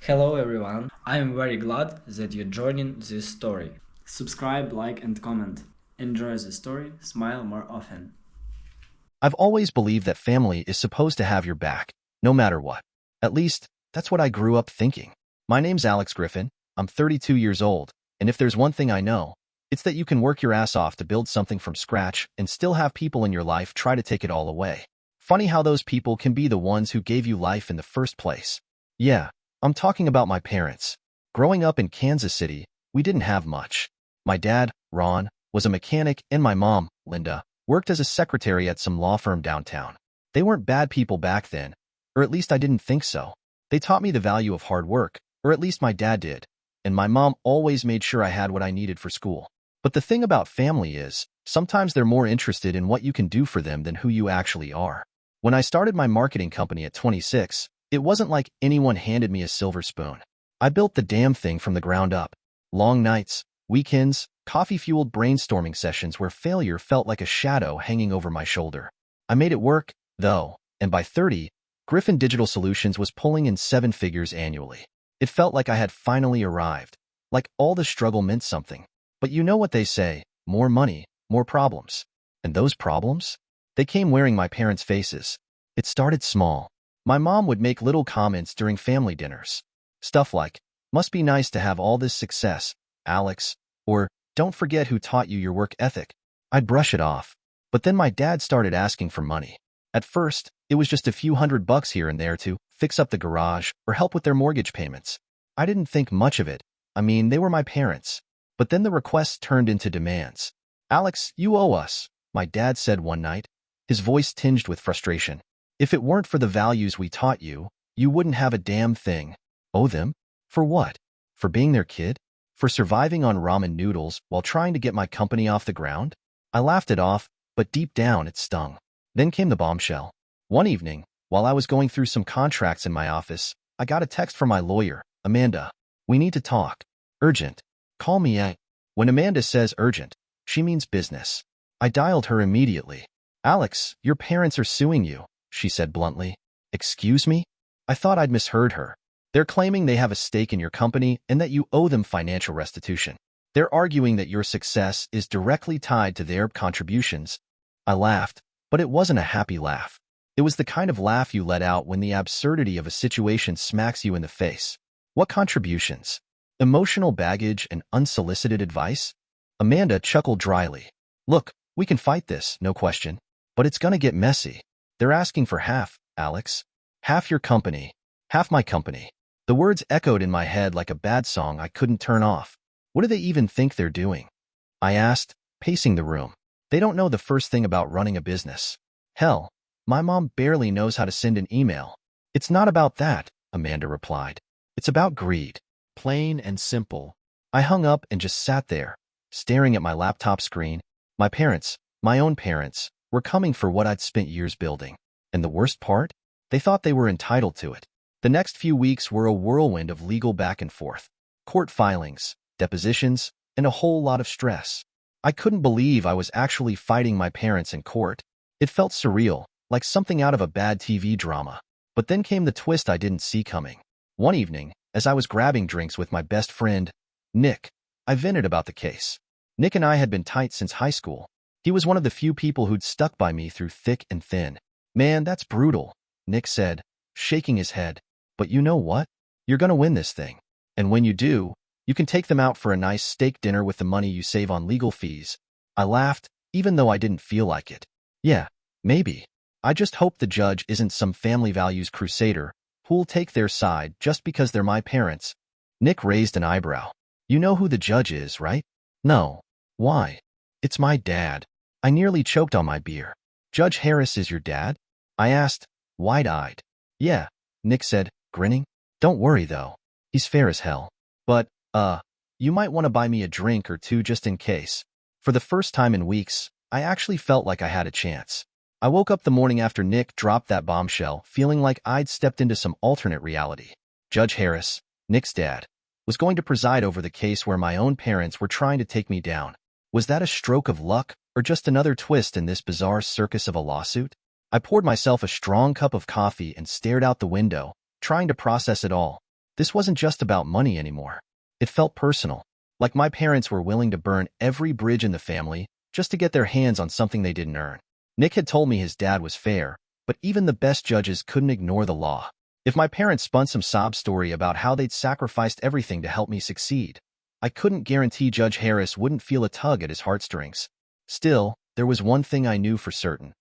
Hello everyone, I am very glad that you're joining this story. Subscribe, like and comment. Enjoy the story, smile more often. I've always believed that family is supposed to have your back, no matter what. At least, that's what I grew up thinking. My name's Alex Griffin, I'm 32 years old, and if there's one thing I know, it's that you can work your ass off to build something from scratch and still have people in your life try to take it all away. Funny how those people can be the ones who gave you life in the first place. Yeah, I'm talking about my parents. Growing up in Kansas City, we didn't have much. My dad, Ron, was a mechanic, and my mom, Linda, worked as a secretary at some law firm downtown. They weren't bad people back then, or at least I didn't think so. They taught me the value of hard work, or at least my dad did, and my mom always made sure I had what I needed for school. But the thing about family is, sometimes they're more interested in what you can do for them than who you actually are. When I started my marketing company at 26, it wasn't like anyone handed me a silver spoon. I built the damn thing from the ground up. Long nights, weekends, coffee-fueled brainstorming sessions where failure felt like a shadow hanging over my shoulder. I made it work, though, and by 30, Griffin Digital Solutions was pulling in 7 figures annually. It felt like I had finally arrived, like all the struggle meant something. But you know what they say, more money, more problems. And those problems? They came wearing my parents' faces. It started small. My mom would make little comments during family dinners. Stuff like, must be nice to have all this success, Alex, or don't forget who taught you your work ethic. I'd brush it off. But then my dad started asking for money. At first, it was just a few $100 here and there to fix up the garage or help with their mortgage payments. I didn't think much of it. I mean, they were my parents. But then the requests turned into demands. Alex, you owe us, my dad said one night, his voice tinged with frustration. If it weren't for the values we taught you, you wouldn't have a damn thing. Owe them? For what? For being their kid? For surviving on ramen noodles while trying to get my company off the ground? I laughed it off, but deep down it stung. Then came the bombshell. One evening, while I was going through some contracts in my office, I got a text from my lawyer, Amanda. We need to talk. Urgent. Call me at. When Amanda says urgent, she means business. I dialed her immediately. Alex, your parents are suing you, she said bluntly. Excuse me? I thought I'd misheard her. They're claiming they have a stake in your company and that you owe them financial restitution. They're arguing that your success is directly tied to their contributions. I laughed, but it wasn't a happy laugh. It was the kind of laugh you let out when the absurdity of a situation smacks you in the face. What contributions? Emotional baggage and unsolicited advice? Amanda chuckled dryly. Look, we can fight this, no question. But it's gonna get messy. They're asking for half, Alex. Half your company. Half my company. The words echoed in my head like a bad song I couldn't turn off. What do they even think they're doing? I asked, pacing the room. They don't know the first thing about running a business. Hell, my mom barely knows how to send an email. It's not about that, Amanda replied. It's about greed. Plain and simple. I hung up and just sat there, staring at my laptop screen. My parents, my own parents, were coming for what I'd spent years building. And the worst part? They thought they were entitled to it. The next few weeks were a whirlwind of legal back and forth. Court filings, depositions, and a whole lot of stress. I couldn't believe I was actually fighting my parents in court. It felt surreal, like something out of a bad TV drama. But then came the twist I didn't see coming. One evening, as I was grabbing drinks with my best friend, Nick, I vented about the case. Nick and I had been tight since high school. He was one of the few people who'd stuck by me through thick and thin. Man, that's brutal, Nick said, shaking his head. But you know what? You're gonna win this thing. And when you do, you can take them out for a nice steak dinner with the money you save on legal fees. I laughed, even though I didn't feel like it. Yeah, maybe. I just hope the judge isn't some family values crusader who'll take their side just because they're my parents. Nick raised an eyebrow. You know who the judge is, right? No. Why? It's my dad. I nearly choked on my beer. Judge Harris is your dad? I asked, wide-eyed. Yeah, Nick said, grinning. Don't worry, though. He's fair as hell. But, you might want to buy me a drink or two just in case. For the first time in weeks, I actually felt like I had a chance. I woke up the morning after Nick dropped that bombshell, feeling like I'd stepped into some alternate reality. Judge Harris, Nick's dad, was going to preside over the case where my own parents were trying to take me down. Was that a stroke of luck, or just another twist in this bizarre circus of a lawsuit? I poured myself a strong cup of coffee and stared out the window, trying to process it all. This wasn't just about money anymore. It felt personal, like my parents were willing to burn every bridge in the family just to get their hands on something they didn't earn. Nick had told me his dad was fair, but even the best judges couldn't ignore the law. If my parents spun some sob story about how they'd sacrificed everything to help me succeed, I couldn't guarantee Judge Harris wouldn't feel a tug at his heartstrings. Still, there was one thing I knew for certain.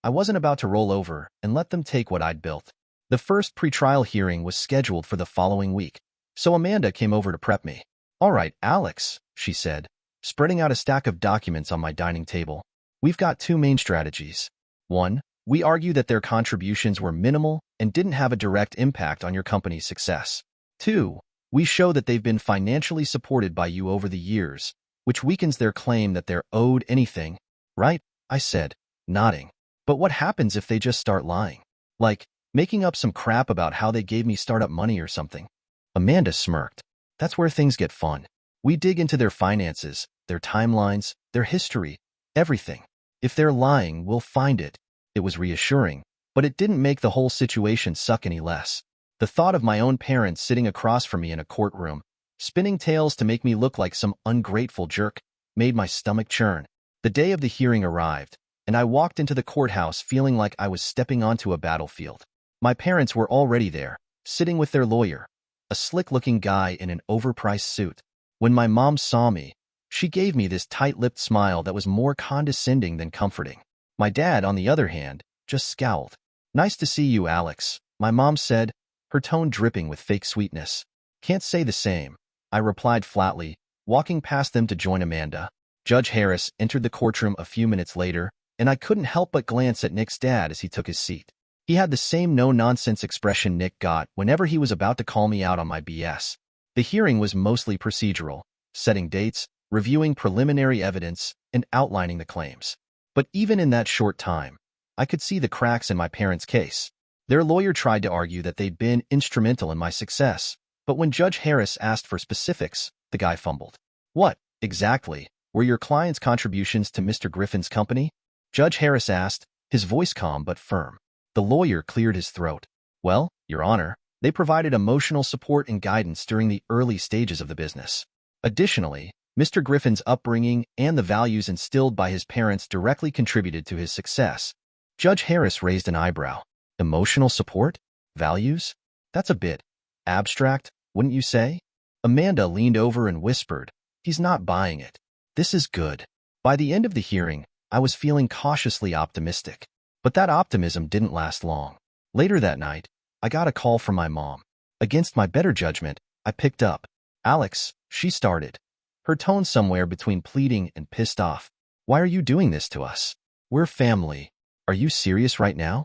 I wasn't about to roll over and let them take what I'd built. The first pretrial hearing was scheduled for the following week, so Amanda came over to prep me. "All right, Alex," she said, spreading out a stack of documents on my dining table. "We've got two main strategies. One, we argue that their contributions were minimal and didn't have a direct impact on your company's success. Two, we show that they've been financially supported by you over the years, which weakens their claim that they're owed anything." "Right?" I said, nodding. "But what happens if they just start lying? Like, making up some crap about how they gave me startup money or something?" Amanda smirked. "That's where things get fun. We dig into their finances, their timelines, their history, everything. If they're lying, we'll find it." It was reassuring, but it didn't make the whole situation suck any less. The thought of my own parents sitting across from me in a courtroom, spinning tales to make me look like some ungrateful jerk, made my stomach churn. The day of the hearing arrived, and I walked into the courthouse feeling like I was stepping onto a battlefield. My parents were already there, sitting with their lawyer, a slick-looking guy in an overpriced suit. When my mom saw me, she gave me this tight-lipped smile that was more condescending than comforting. My dad, on the other hand, just scowled. "Nice to see you, Alex," my mom said, her tone dripping with fake sweetness. "Can't say the same," I replied flatly, walking past them to join Amanda. Judge Harris entered the courtroom a few minutes later, and I couldn't help but glance at Nick's dad as he took his seat. He had the same no-nonsense expression Nick got whenever he was about to call me out on my BS. The hearing was mostly procedural, setting dates, reviewing preliminary evidence, and outlining the claims. But even in that short time, I could see the cracks in my parents' case. Their lawyer tried to argue that they'd been instrumental in my success, but when Judge Harris asked for specifics, the guy fumbled. "What, exactly, were your client's contributions to Mr. Griffin's company?" Judge Harris asked, his voice calm but firm. The lawyer cleared his throat. "Well, Your Honor, they provided emotional support and guidance during the early stages of the business. Additionally, Mr. Griffin's upbringing and the values instilled by his parents directly contributed to his success." Judge Harris raised an eyebrow. "Emotional support? Values? That's a bit abstract, wouldn't you say?" Amanda leaned over and whispered, "He's not buying it. This is good." By the end of the hearing, I was feeling cautiously optimistic. But that optimism didn't last long. Later that night, I got a call from my mom. Against my better judgment, I picked up. "Alex," she started, her tone somewhere between pleading and pissed off. "Why are you doing this to us? We're family. Are you serious right now?"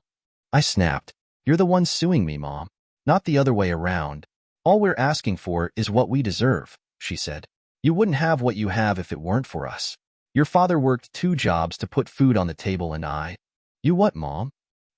I snapped. "You're the one suing me, Mom, not the other way around. All we're asking for is what we deserve," she said. "You wouldn't have what you have if it weren't for us. Your father worked 2 jobs to put food on the table and I—" "You what, Mom?"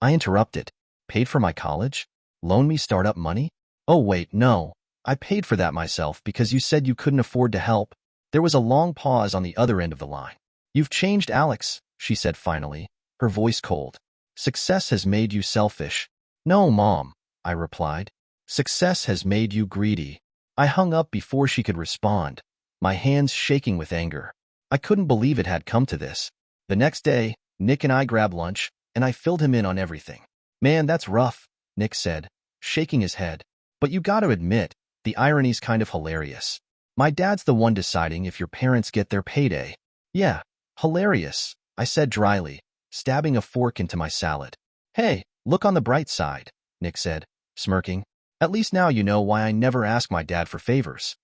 I interrupted. "Paid for my college? Loaned me startup money?" "Oh wait, no. I paid for that myself because you said you couldn't afford to help." There was a long pause on the other end of the line. "You've changed, Alex," she said finally, her voice cold. "Success has made you selfish." "No, Mom," I replied. "Success has made you greedy." I hung up before she could respond, my hands shaking with anger. I couldn't believe it had come to this. The next day, Nick and I grabbed lunch, and I filled him in on everything. "Man, that's rough," Nick said, shaking his head. "But you gotta admit, the irony's kind of hilarious. My dad's the one deciding if your parents get their payday." "Yeah, hilarious," I said dryly, stabbing a fork into my salad. "Hey, look on the bright side," Nick said, smirking. "At least now you know why I never ask my dad for favors.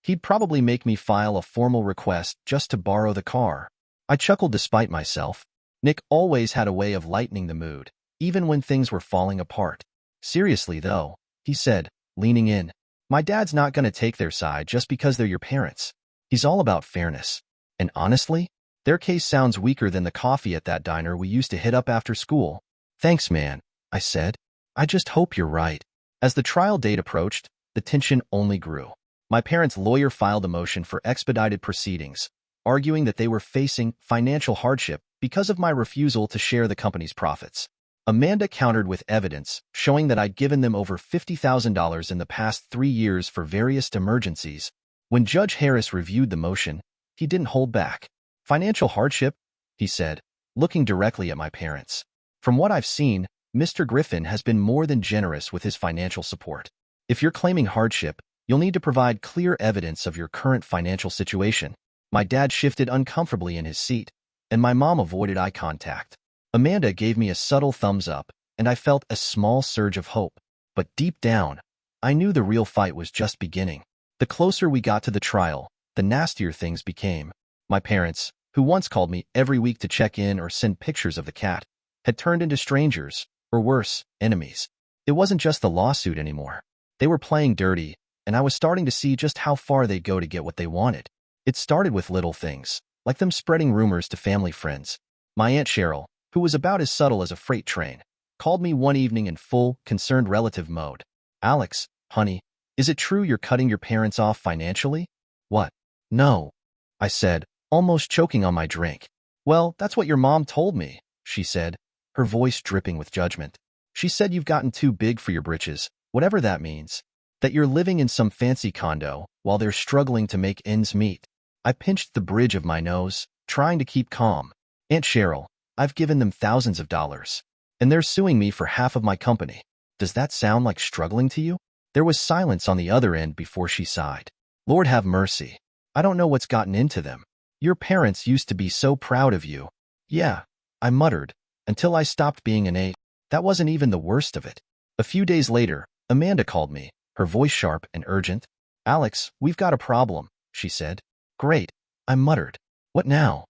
He'd probably make me file a formal request just to borrow the car." I chuckled despite myself. Nick always had a way of lightening the mood, even when things were falling apart. "Seriously, though," he said, leaning in, "my dad's not going to take their side just because they're your parents. He's all about fairness. And honestly, their case sounds weaker than the coffee at that diner we used to hit up after school." "Thanks, man," I said. "I just hope you're right." As the trial date approached, the tension only grew. My parents' lawyer filed a motion for expedited proceedings, arguing that they were facing financial hardship because of my refusal to share the company's profits. Amanda countered with evidence, showing that I'd given them over $50,000 in the past 3 years for various emergencies. When Judge Harris reviewed the motion, he didn't hold back. Financial hardship, he said, looking directly at my parents. From what I've seen, Mr. Griffin has been more than generous with his financial support. If you're claiming hardship, you'll need to provide clear evidence of your current financial situation. My dad shifted uncomfortably in his seat, and my mom avoided eye contact. Amanda gave me a subtle thumbs up, and I felt a small surge of hope. But deep down, I knew the real fight was just beginning. The closer we got to the trial, the nastier things became. My parents, who once called me every week to check in or send pictures of the cat, had turned into strangers, or worse, enemies. It wasn't just the lawsuit anymore. They were playing dirty, and I was starting to see just how far they'd go to get what they wanted. It started with little things, like them spreading rumors to family friends. My Aunt Cheryl, who was about as subtle as a freight train, called me one evening in full, concerned relative mode. "Alex, honey, is it true you're cutting your parents off financially?" "What?" "No," I said, almost choking on my drink. "Well, that's what your mom told me," she said, her voice dripping with judgment. "She said you've gotten too big for your britches, whatever that means. That you're living in some fancy condo while they're struggling to make ends meet." I pinched the bridge of my nose, trying to keep calm. "Aunt Cheryl, I've given them thousands of dollars, and they're suing me for half of my company. Does that sound like struggling to you?" There was silence on the other end before she sighed. "Lord have mercy. I don't know what's gotten into them. Your parents used to be so proud of you." "Yeah," I muttered, until I stopped being an eight. That wasn't even the worst of it. A few days later, Amanda called me, her voice sharp and urgent. "Alex, we've got a problem," she said. "Great," I muttered. "What now?"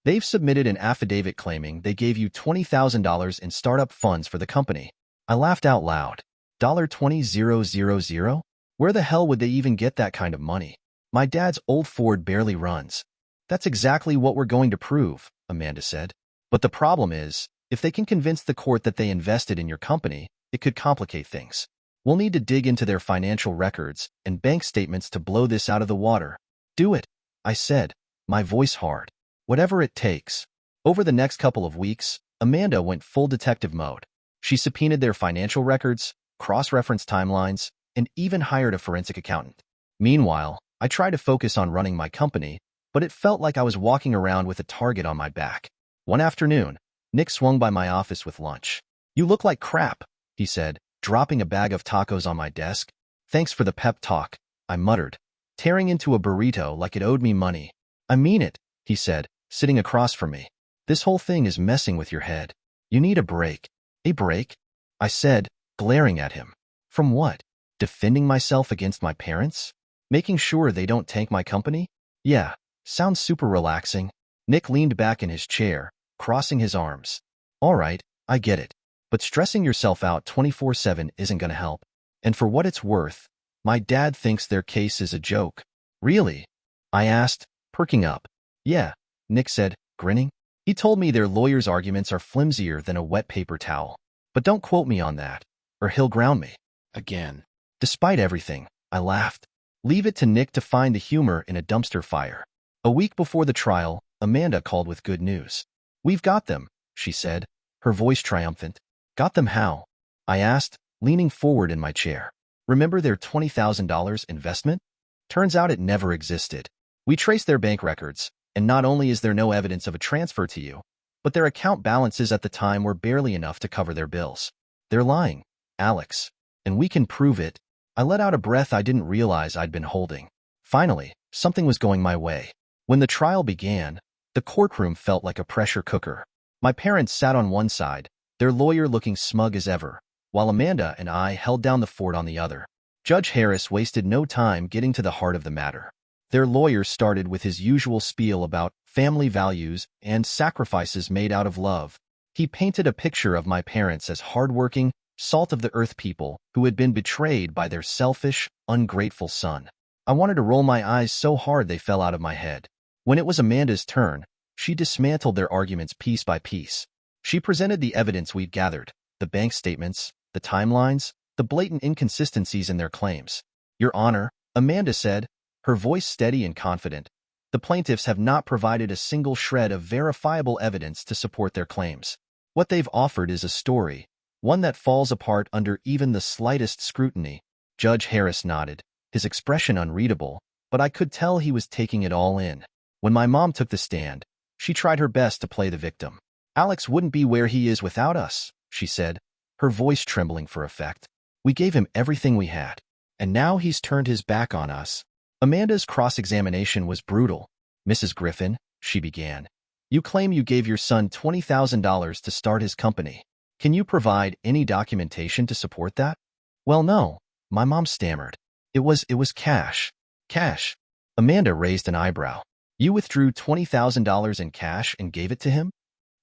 "They've submitted an affidavit claiming they gave you $20,000 in startup funds for the company." I laughed out loud. $20,000? Where the hell would they even get that kind of money? My dad's old Ford barely runs. "That's exactly what we're going to prove," Amanda said. "But the problem is, if they can convince the court that they invested in your company, it could complicate things. We'll need to dig into their financial records and bank statements to blow this out of the water." "Do it," I said, my voice hard. "Whatever it takes." Over the next couple of weeks, Amanda went full detective mode. She subpoenaed their financial records, cross-referenced timelines, and even hired a forensic accountant. Meanwhile, I tried to focus on running my company, but it felt like I was walking around with a target on my back. One afternoon, Nick swung by my office with lunch. "You look like crap," he said, dropping a bag of tacos on my desk. "Thanks for the pep talk," I muttered, tearing into a burrito like it owed me money. "I mean it," he said, sitting across from me. "This whole thing is messing with your head. You need a break." "A break?" I said, glaring at him. "From what? Defending myself against my parents? Making sure they don't tank my company?" "Yeah, sounds super relaxing." Nick leaned back in his chair, crossing his arms. "All right, I get it. But stressing yourself out 24/7 isn't going to help. And for what it's worth, my dad thinks their case is a joke." "Really?" I asked, perking up. "Yeah," Nick said, grinning. "He told me their lawyers' arguments are flimsier than a wet paper towel. But don't quote me on that, or he'll ground me." Again. Despite everything, I laughed. Leave it to Nick to find the humor in a dumpster fire. A week before the trial, Amanda called with good news. "We've got them," she said, her voice triumphant. "Got them how?" I asked, leaning forward in my chair. "Remember their $20,000 investment? Turns out it never existed. We traced their bank records, and not only is there no evidence of a transfer to you, but their account balances at the time were barely enough to cover their bills. They're lying, Alex, and we can prove it." I let out a breath I didn't realize I'd been holding. Finally, something was going my way. When the trial began, the courtroom felt like a pressure cooker. My parents sat on one side, their lawyer looking smug as ever, while Amanda and I held down the fort on the other. Judge Harris wasted no time getting to the heart of the matter. Their lawyer started with his usual spiel about family values and sacrifices made out of love. He painted a picture of my parents as hardworking, salt-of-the-earth people who had been betrayed by their selfish, ungrateful son. I wanted to roll my eyes so hard they fell out of my head. When it was Amanda's turn, she dismantled their arguments piece by piece. She presented the evidence we'd gathered, the bank statements, the timelines, the blatant inconsistencies in their claims. "Your Honor," Amanda said, her voice steady and confident, "the plaintiffs have not provided a single shred of verifiable evidence to support their claims. What they've offered is a story, one that falls apart under even the slightest scrutiny. Judge Harris nodded, his expression unreadable, but I could tell he was taking it all in. When my mom took the stand, she tried her best to play the victim. Alex wouldn't be where he is without us, she said, her voice trembling for effect. We gave him everything we had, and now he's turned his back on us. Amanda's cross-examination was brutal. Mrs. Griffin, she began, you claim you gave your son $20,000 to start his company. Can you provide any documentation to support that? Well, no, my mom stammered. It was cash. Cash. Amanda raised an eyebrow. You withdrew $20,000 in cash and gave it to him?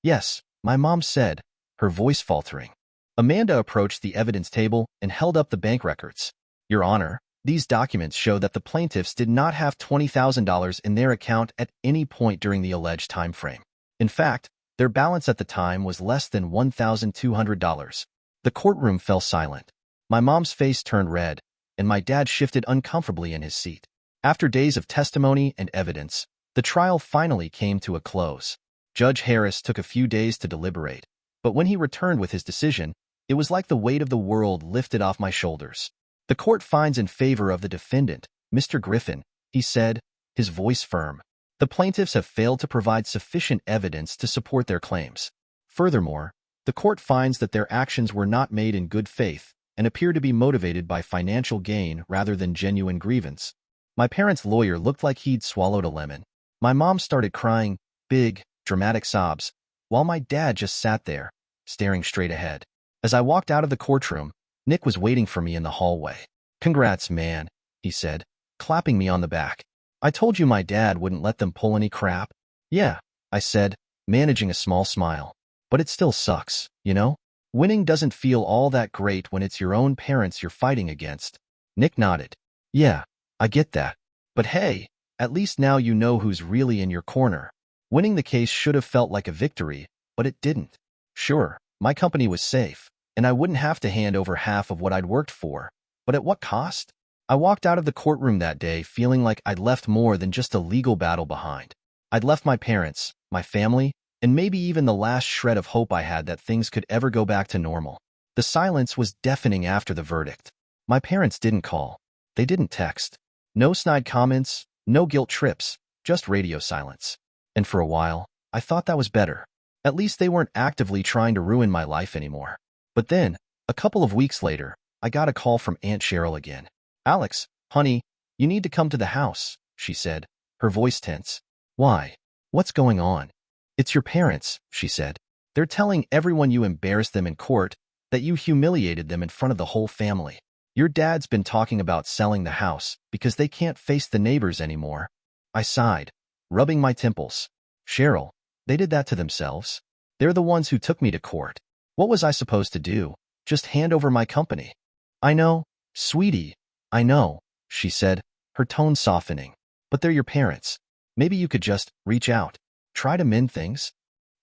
Yes, my mom said, her voice faltering. Amanda approached the evidence table and held up the bank records. Your Honor, these documents show that the plaintiffs did not have $20,000 in their account at any point during the alleged time frame. In fact, their balance at the time was less than $1,200. The courtroom fell silent. My mom's face turned red, and my dad shifted uncomfortably in his seat. After days of testimony and evidence, the trial finally came to a close. Judge Harris took a few days to deliberate, but when he returned with his decision, it was like the weight of the world lifted off my shoulders. The court finds in favor of the defendant, Mr. Griffin, he said, his voice firm. The plaintiffs have failed to provide sufficient evidence to support their claims. Furthermore, the court finds that their actions were not made in good faith and appear to be motivated by financial gain rather than genuine grievance. My parents' lawyer looked like he'd swallowed a lemon. My mom started crying, big, dramatic sobs, while my dad just sat there, staring straight ahead. As I walked out of the courtroom, Nick was waiting for me in the hallway. Congrats, man, he said, clapping me on the back. I told you my dad wouldn't let them pull any crap. Yeah, I said, managing a small smile. But it still sucks, you know? Winning doesn't feel all that great when it's your own parents you're fighting against. Nick nodded. Yeah, I get that. But hey, at least now you know who's really in your corner. Winning the case should have felt like a victory, but it didn't. Sure, my company was safe, and I wouldn't have to hand over half of what I'd worked for. But at what cost? I walked out of the courtroom that day feeling like I'd left more than just a legal battle behind. I'd left my parents, my family, and maybe even the last shred of hope I had that things could ever go back to normal. The silence was deafening after the verdict. My parents didn't call. They didn't text. No snide comments, no guilt trips, just radio silence. And for a while, I thought that was better. At least they weren't actively trying to ruin my life anymore. But then, a couple of weeks later, I got a call from Aunt Cheryl again. Alex, honey, you need to come to the house, she said, her voice tense. Why? What's going on? It's your parents, she said. They're telling everyone you embarrassed them in court, that you humiliated them in front of the whole family. Your dad's been talking about selling the house because they can't face the neighbors anymore. I sighed, rubbing my temples. Cheryl, they did that to themselves. They're the ones who took me to court. What was I supposed to do? Just hand over my company? I know, sweetie, I know, she said, her tone softening. But they're your parents. Maybe you could just reach out. Try to mend things?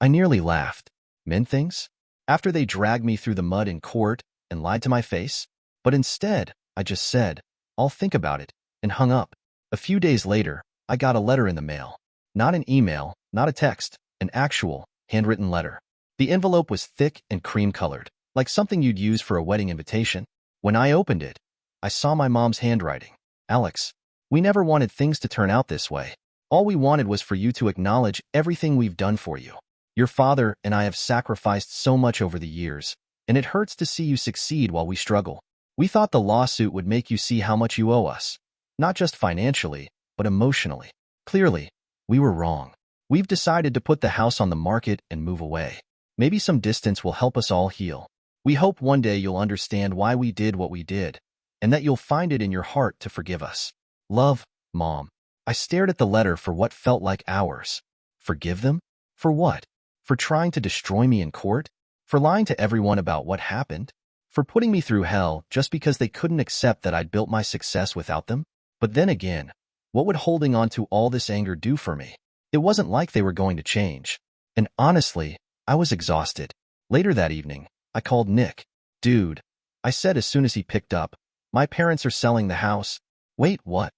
I nearly laughed. Mend things? After they dragged me through the mud in court and lied to my face? But instead, I just said, I'll think about it, and hung up. A few days later, I got a letter in the mail. Not an email, not a text, an actual, handwritten letter. The envelope was thick and cream-colored, like something you'd use for a wedding invitation. When I opened it, I saw my mom's handwriting. Alex, we never wanted things to turn out this way. All we wanted was for you to acknowledge everything we've done for you. Your father and I have sacrificed so much over the years, and it hurts to see you succeed while we struggle. We thought the lawsuit would make you see how much you owe us, not just financially, but emotionally. Clearly, we were wrong. We've decided to put the house on the market and move away. Maybe some distance will help us all heal. We hope one day you'll understand why we did what we did, and that you'll find it in your heart to forgive us. Love, Mom. I stared at the letter for what felt like hours. Forgive them? For what? For trying to destroy me in court? For lying to everyone about what happened? For putting me through hell just because they couldn't accept that I'd built my success without them? But then again, what would holding on to all this anger do for me? It wasn't like they were going to change. And honestly, I was exhausted. Later that evening, I called Nick. Dude, I said as soon as he picked up, my parents are selling the house. Wait, what?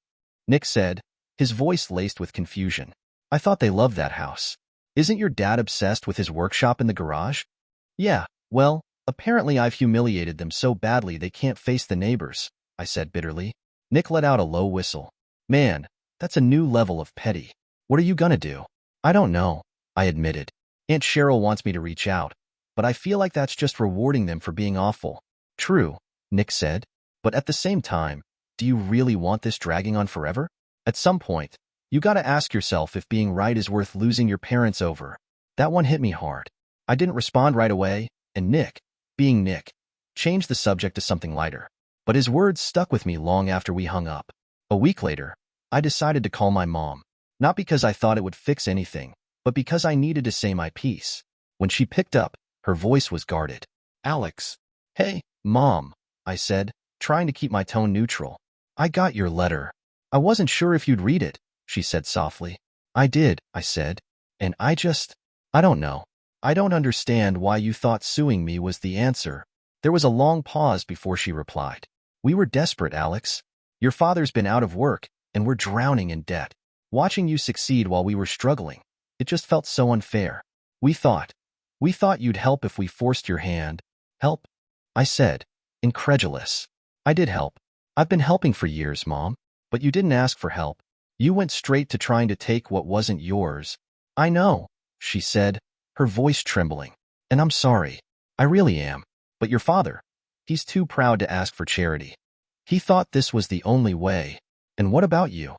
Nick said, his voice laced with confusion. I thought they loved that house. Isn't your dad obsessed with his workshop in the garage? Yeah, well, apparently I've humiliated them so badly they can't face the neighbors, I said bitterly. Nick let out a low whistle. Man, that's a new level of petty. What are you gonna do? I don't know, I admitted. Aunt Cheryl wants me to reach out, but I feel like that's just rewarding them for being awful. True, Nick said, but at the same time, do you really want this dragging on forever? At some point, you gotta ask yourself if being right is worth losing your parents over. That one hit me hard. I didn't respond right away, and Nick, being Nick, changed the subject to something lighter. But his words stuck with me long after we hung up. A week later, I decided to call my mom. Not because I thought it would fix anything, but because I needed to say my piece. When she picked up, her voice was guarded. Alex. Hey, Mom, I said, trying to keep my tone neutral. I got your letter. I wasn't sure if you'd read it, she said softly. I did, I said. And I don't know. I don't understand why you thought suing me was the answer. There was a long pause before she replied. We were desperate, Alex. Your father's been out of work, and we're drowning in debt. Watching you succeed while we were struggling, it just felt so unfair. We thought you'd help if we forced your hand. Help? I said, incredulous. I did help. I've been helping for years, Mom, but you didn't ask for help. You went straight to trying to take what wasn't yours. I know, she said, her voice trembling. And I'm sorry. I really am. But your father, he's too proud to ask for charity. He thought this was the only way. And what about you?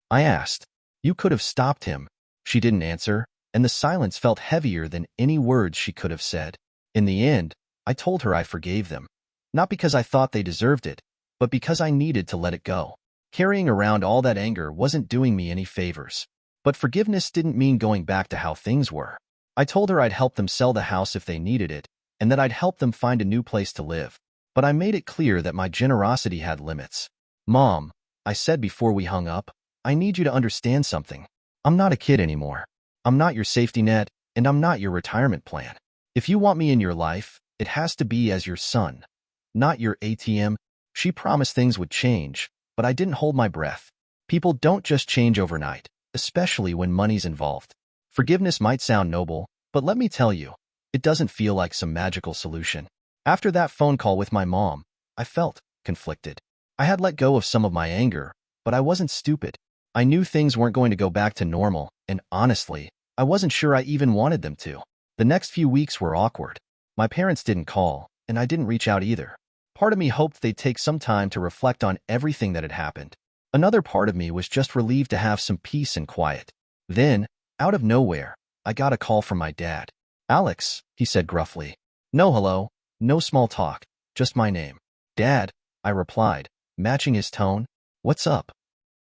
I asked. You could have stopped him. She didn't answer, and the silence felt heavier than any words she could have said. In the end, I told her I forgave them. Not because I thought they deserved it, but because I needed to let it go. Carrying around all that anger wasn't doing me any favors. But forgiveness didn't mean going back to how things were. I told her I'd help them sell the house if they needed it, and that I'd help them find a new place to live. But I made it clear that my generosity had limits. Mom, I said before we hung up, I need you to understand something. I'm not a kid anymore. I'm not your safety net, and I'm not your retirement plan. If you want me in your life, it has to be as your son, not your ATM. She promised things would change, but I didn't hold my breath. People don't just change overnight, especially when money's involved. Forgiveness might sound noble, but let me tell you, it doesn't feel like some magical solution. After that phone call with my mom, I felt conflicted. I had let go of some of my anger, but I wasn't stupid. I knew things weren't going to go back to normal, and honestly, I wasn't sure I even wanted them to. The next few weeks were awkward. My parents didn't call, and I didn't reach out either. Part of me hoped they'd take some time to reflect on everything that had happened. Another part of me was just relieved to have some peace and quiet. Then, out of nowhere, I got a call from my dad. Alex, he said gruffly. No hello, no small talk, just my name. Dad, I replied, matching his tone. What's up?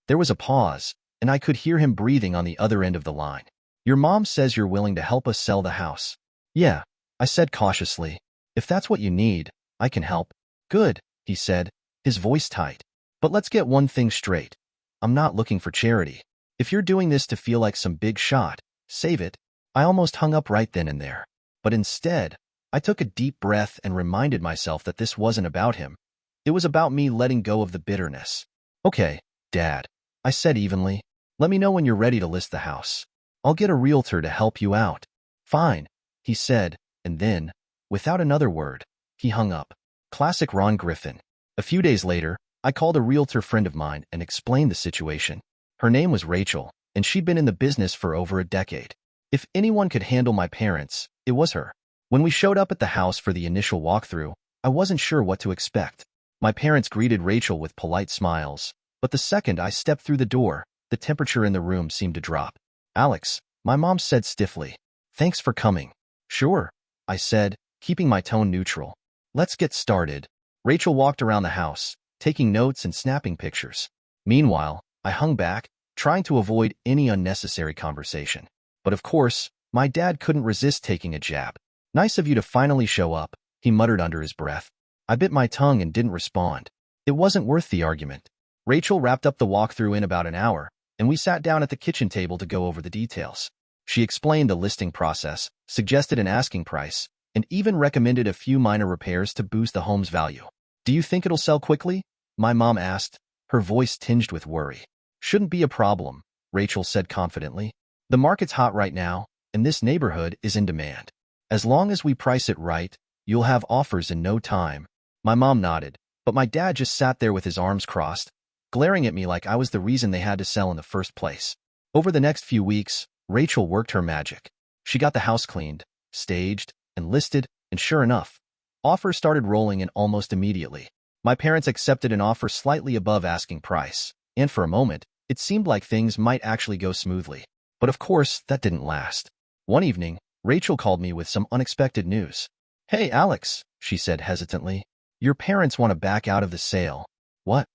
There was a pause, and I could hear him breathing on the other end of the line. Your mom says you're willing to help us sell the house. Yeah, I said cautiously. If that's what you need, I can help. Good, he said, his voice tight. But let's get one thing straight. I'm not looking for charity. If you're doing this to feel like some big shot, save it. I almost hung up right then and there. But instead, I took a deep breath and reminded myself that this wasn't about him. It was about me letting go of the bitterness. Okay, Dad, I said evenly. Let me know when you're ready to list the house. I'll get a realtor to help you out. Fine, he said, and then, without another word, he hung up. Classic Ron Griffin. A few days later, I called a realtor friend of mine and explained the situation. Her name was Rachel, and she'd been in the business for over a decade. If anyone could handle my parents, it was her. When we showed up at the house for the initial walkthrough, I wasn't sure what to expect. My parents greeted Rachel with polite smiles, but the second I stepped through the door, the temperature in the room seemed to drop. Alex, my mom said stiffly. Thanks for coming. Sure, I said, keeping my tone neutral. Let's get started. Rachel walked around the house, taking notes and snapping pictures. Meanwhile, I hung back, trying to avoid any unnecessary conversation. But of course, my dad couldn't resist taking a jab. Nice of you to finally show up, he muttered under his breath. I bit my tongue and didn't respond. It wasn't worth the argument. Rachel wrapped up the walkthrough in about an hour, and we sat down at the kitchen table to go over the details. She explained the listing process, suggested an asking price, and even recommended a few minor repairs to boost the home's value. Do you think it'll sell quickly? My mom asked, her voice tinged with worry. Shouldn't be a problem, Rachel said confidently. The market's hot right now, and this neighborhood is in demand. As long as we price it right, you'll have offers in no time. My mom nodded, but my dad just sat there with his arms crossed, glaring at me like I was the reason they had to sell in the first place. Over the next few weeks, Rachel worked her magic. She got the house cleaned, staged, and listed, and sure enough, offers started rolling in almost immediately. My parents accepted an offer slightly above asking price, and for a moment, it seemed like things might actually go smoothly. But of course, that didn't last. One evening, Rachel called me with some unexpected news. "Hey, Alex," she said hesitantly. "Your parents want to back out of the sale." "What?"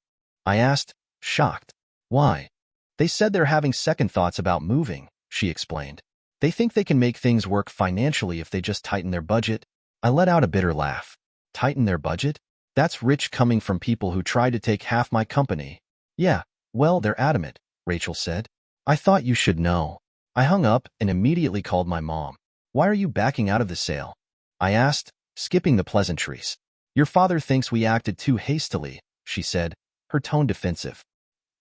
I asked, shocked. "Why?" "They said they're having second thoughts about moving," she explained. "They think they can make things work financially if they just tighten their budget." I let out a bitter laugh. Tighten their budget? That's rich coming from people who tried to take half my company. "Yeah, well, they're adamant," Rachel said. "I thought you should know." I hung up and immediately called my mom. "Why are you backing out of the sale?" I asked, skipping the pleasantries. "Your father thinks we acted too hastily," she said, her tone defensive.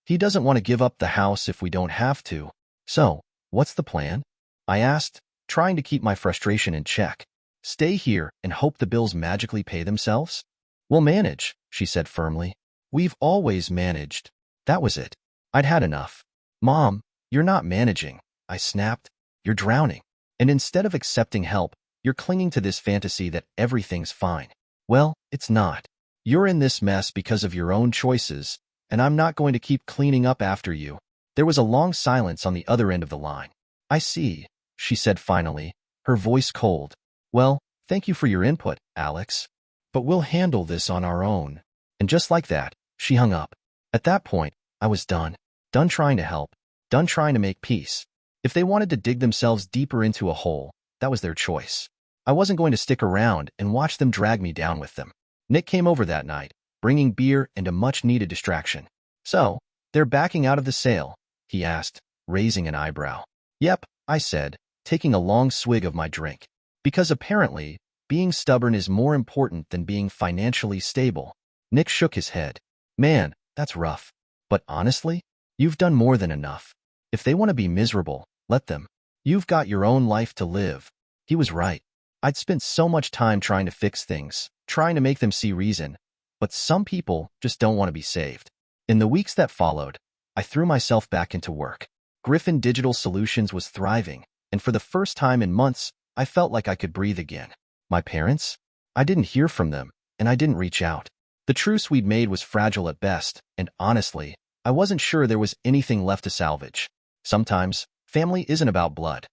"He doesn't want to give up the house if we don't have to." "So, what's the plan?" I asked, trying to keep my frustration in check. "Stay here and hope the bills magically pay themselves?" "We'll manage," she said firmly. "We've always managed." That was it. I'd had enough. "Mom, you're not managing," I snapped. "You're drowning. And instead of accepting help, you're clinging to this fantasy that everything's fine. Well, it's not. You're in this mess because of your own choices, and I'm not going to keep cleaning up after you." There was a long silence on the other end of the line. "I see," she said finally, her voice cold. "Well, thank you for your input, Alex. But we'll handle this on our own." And just like that, she hung up. At that point, I was done. Done trying to help. Done trying to make peace. If they wanted to dig themselves deeper into a hole, that was their choice. I wasn't going to stick around and watch them drag me down with them. Nick came over that night, bringing beer and a much-needed distraction. "So, they're backing out of the sale?" he asked, raising an eyebrow. "Yep," I said, taking a long swig of my drink. Because apparently, being stubborn is more important than being financially stable. Nick shook his head. "Man, that's rough. But honestly, you've done more than enough. If they want to be miserable, let them. You've got your own life to live." He was right. I'd spent so much time trying to fix things, trying to make them see reason, but some people just don't want to be saved. In the weeks that followed, I threw myself back into work. Griffin Digital Solutions was thriving, and for the first time in months, I felt like I could breathe again. My parents? I didn't hear from them, and I didn't reach out. The truce we'd made was fragile at best, and honestly, I wasn't sure there was anything left to salvage. Sometimes, family isn't about blood.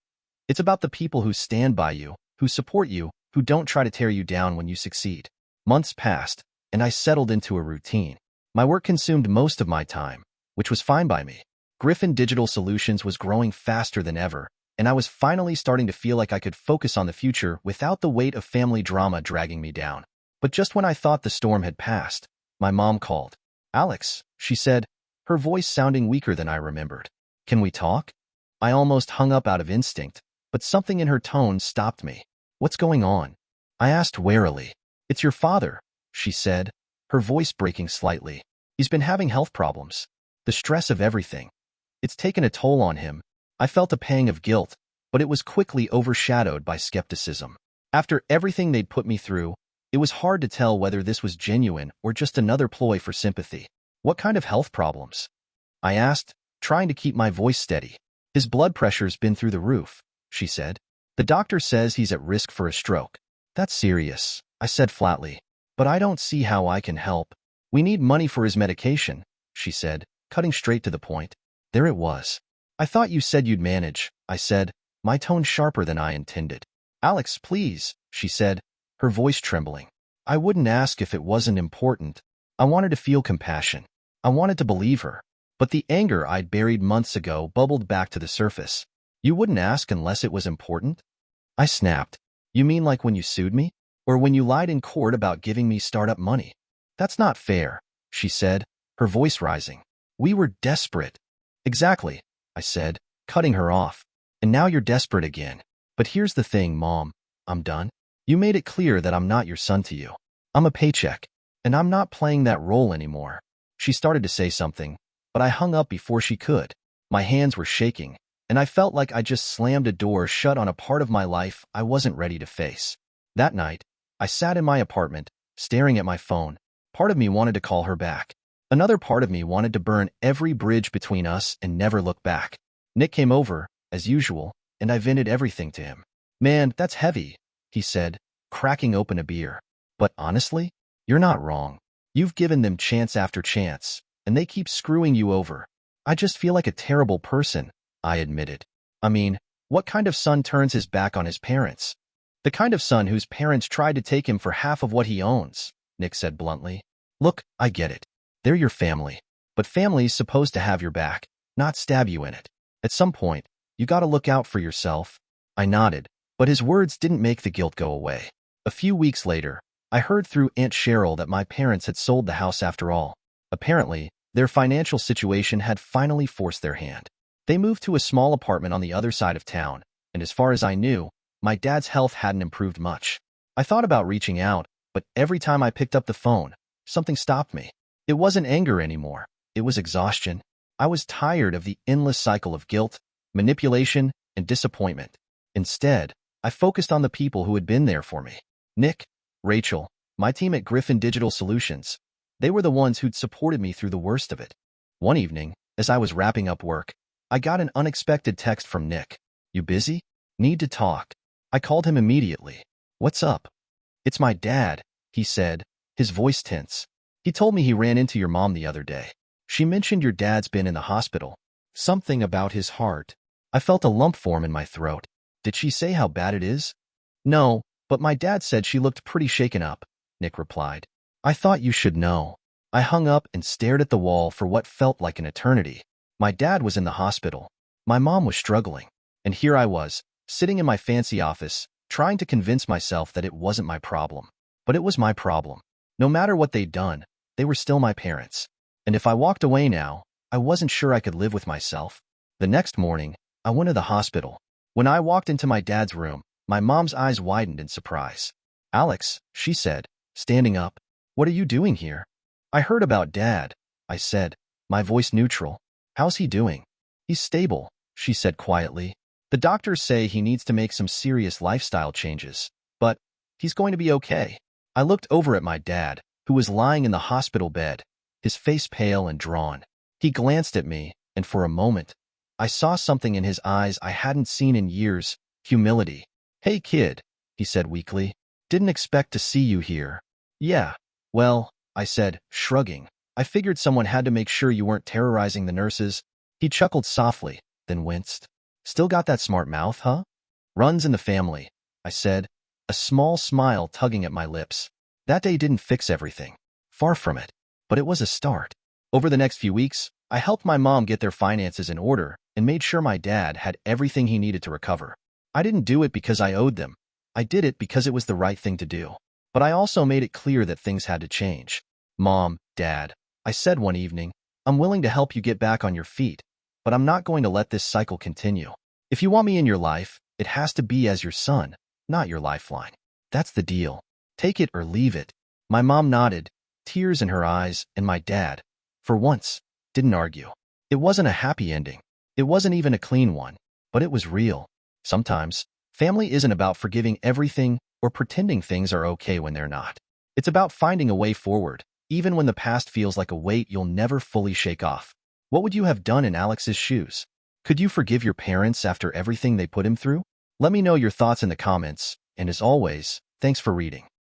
It's about the people who stand by you, who support you, who don't try to tear you down when you succeed. Months passed, and I settled into a routine. My work consumed most of my time, which was fine by me. Griffin Digital Solutions was growing faster than ever, and I was finally starting to feel like I could focus on the future without the weight of family drama dragging me down. But just when I thought the storm had passed, my mom called. "Alex," she said, her voice sounding weaker than I remembered. "Can we talk?" I almost hung up out of instinct, but something in her tone stopped me. "What's going on?" I asked warily. "It's your father," she said, her voice breaking slightly. "He's been having health problems. The stress of everything. It's taken a toll on him." I felt a pang of guilt, but it was quickly overshadowed by skepticism. After everything they'd put me through, it was hard to tell whether this was genuine or just another ploy for sympathy. "What kind of health problems?" I asked, trying to keep my voice steady. "His blood pressure's been through the roof," she said. "The doctor says he's at risk for a stroke." "That's serious," I said flatly. "But I don't see how I can help." "We need money for his medication," she said, cutting straight to the point. There it was. "I thought you said you'd manage," I said, my tone sharper than I intended. "Alex, please," she said, her voice trembling. I wouldn't ask if it wasn't important. I wanted to feel compassion. I wanted to believe her. But the anger I'd buried months ago bubbled back to the surface. "You wouldn't ask unless it was important?" I snapped. "You mean like when you sued me? Or when you lied in court about giving me startup money?" "That's not fair," she said, her voice rising. "We were desperate." "Exactly," I said, cutting her off. "And now you're desperate again. But here's the thing, Mom. I'm done. You made it clear that I'm not your son to you. I'm a paycheck, and I'm not playing that role anymore." She started to say something, but I hung up before she could. My hands were shaking, and I felt like I just slammed a door shut on a part of my life I wasn't ready to face. That night, I sat in my apartment, staring at my phone. Part of me wanted to call her back. Another part of me wanted to burn every bridge between us and never look back. Nick came over, as usual, and I vented everything to him. "Man, that's heavy," he said, cracking open a beer. "But honestly, you're not wrong. You've given them chance after chance, and they keep screwing you over. I just feel like a terrible person," I admitted. "I mean, what kind of son turns his back on his parents?" "The kind of son whose parents tried to take him for half of what he owns," Nick said bluntly. "Look, I get it. They're your family. But family's supposed to have your back, not stab you in it. At some point, you gotta look out for yourself." I nodded, but his words didn't make the guilt go away. A few weeks later, I heard through Aunt Cheryl that my parents had sold the house after all. Apparently, their financial situation had finally forced their hand. They moved to a small apartment on the other side of town, and as far as I knew, my dad's health hadn't improved much. I thought about reaching out, but every time I picked up the phone, something stopped me. It wasn't anger anymore. It was exhaustion. I was tired of the endless cycle of guilt, manipulation, and disappointment. Instead, I focused on the people who had been there for me. Nick, Rachel, my team at Griffin Digital Solutions. They were the ones who'd supported me through the worst of it. One evening, as I was wrapping up work, I got an unexpected text from Nick. "You busy? Need to talk." I called him immediately. "What's up?" "It's my dad," he said, his voice tense. "He told me he ran into your mom the other day. She mentioned your dad's been in the hospital. Something about his heart." I felt a lump form in my throat. "Did she say how bad it is?" "No, but my dad said she looked pretty shaken up," Nick replied. "I thought you should know." I hung up and stared at the wall for what felt like an eternity. My dad was in the hospital. My mom was struggling. And here I was, sitting in my fancy office, trying to convince myself that it wasn't my problem. But it was my problem. No matter what they'd done, they were still my parents. And if I walked away now, I wasn't sure I could live with myself. The next morning, I went to the hospital. When I walked into my dad's room, my mom's eyes widened in surprise. "Alex," she said, standing up, "what are you doing here?" "I heard about Dad," I said, my voice neutral. "How's he doing?" "He's stable," she said quietly. "The doctors say he needs to make some serious lifestyle changes, but he's going to be okay." I looked over at my dad, who was lying in the hospital bed, his face pale and drawn. He glanced at me, and for a moment, I saw something in his eyes I hadn't seen in years, humility. "Hey kid," he said weakly. "Didn't expect to see you here." "Yeah, well," I said, shrugging. "I figured someone had to make sure you weren't terrorizing the nurses." He chuckled softly, then winced. "Still got that smart mouth, huh?" "Runs in the family," I said, a small smile tugging at my lips. That day didn't fix everything. Far from it. But it was a start. Over the next few weeks, I helped my mom get their finances in order and made sure my dad had everything he needed to recover. I didn't do it because I owed them. I did it because it was the right thing to do. But I also made it clear that things had to change. "Mom, Dad," I said one evening, "I'm willing to help you get back on your feet, but I'm not going to let this cycle continue. If you want me in your life, it has to be as your son, not your lifeline. That's the deal. Take it or leave it." My mom nodded, tears in her eyes, and my dad, for once, didn't argue. It wasn't a happy ending. It wasn't even a clean one, but it was real. Sometimes, family isn't about forgiving everything or pretending things are okay when they're not. It's about finding a way forward, even when the past feels like a weight you'll never fully shake off. What would you have done in Alex's shoes? Could you forgive your parents after everything they put him through? Let me know your thoughts in the comments, and as always, thanks for reading.